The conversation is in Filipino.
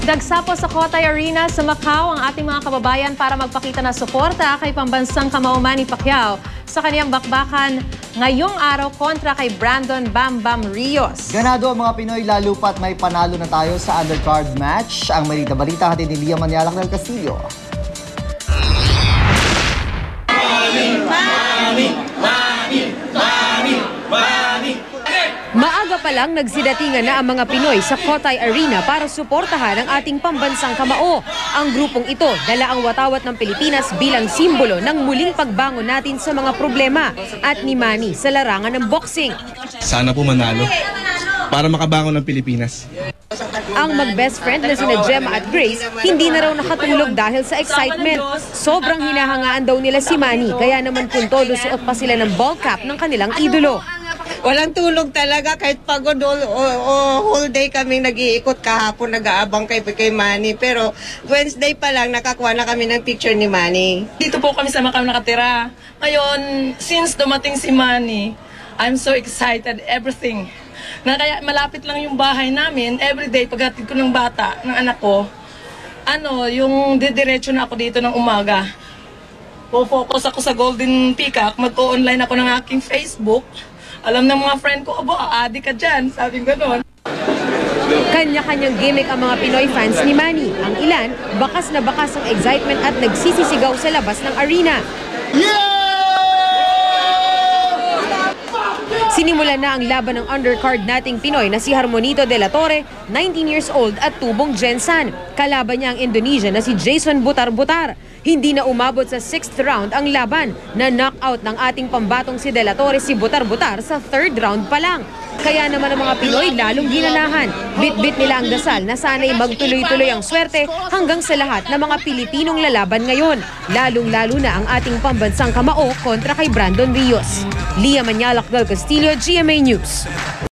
Nagsapo sa Cotai Arena sa Macau ang ating mga kababayan para magpakita ng suporta kay pambansang kamao Manny Pacquiao sa kaniyang bakbakan ngayong araw kontra kay Brandon Bam Bam Rios. Ganado ang mga Pinoy lalo pat may panalo na tayo sa undercard match. Ang balita hatid ni Lia Manialak del Castillo. Maaga pa lang nagsidatingan na ang mga Pinoy sa Cotai Arena para suportahan ang ating pambansang kamao. Ang grupong ito dala ang watawat ng Pilipinas bilang simbolo ng muling pagbangon natin sa mga problema at ni Manny sa larangan ng boxing. Sana po manalo para makabangon ng Pilipinas. Ang mag-best friend na sina Gemma at Grace hindi na raw nakatulog dahil sa excitement. Sobrang hinahangaan daw nila si Manny kaya naman kung todo suot pa sila ng ball cap ng kanilang idolo. Walang tulog talaga kahit pagod whole day kaming nag-iikot kahapon nag-aabang kay Manny pero Wednesday pa lang nakakuha na kami ng picture ni Manny. Dito po kami sa Macau nakatira. Ngayon, since dumating si Manny, I'm so excited, everything. Na kaya malapit lang yung bahay namin, everyday paghatid ko ng bata, ng anak ko, yung didiretso na ako dito ng umaga. Po-focus ako sa Golden Peacock, mag-o-online ako ng aking Facebook. Alam ng mga friend ko, adi ka dyan, sabi ko gano'n. Kanya-kanyang gimmick ang mga Pinoy fans ni Manny. Ang ilan, bakas na bakas ang excitement at nagsisisigaw sa labas ng arena. Sinimulan na ang laban ng undercard nating Pinoy na si Harmonito de la Torre, 19 years old at tubong Jensan. Kalaban niya ang Indonesian na si Jason Butar-Butar. Hindi na umabot sa 6th round ang laban na knockout ng ating pambatong si de la Torre si Butar-Butar sa 3rd round pa lang. Kaya naman ang mga Pinoy lalong ginanahan. Bit-bit nila ang dasal na sana'y magtuloy-tuloy ang swerte hanggang sa lahat ng mga Pilipinong lalaban ngayon. Lalong-lalo na ang ating pambansang kamao kontra kay Brandon Rios. Lia Manialak del Castillo, GMA News.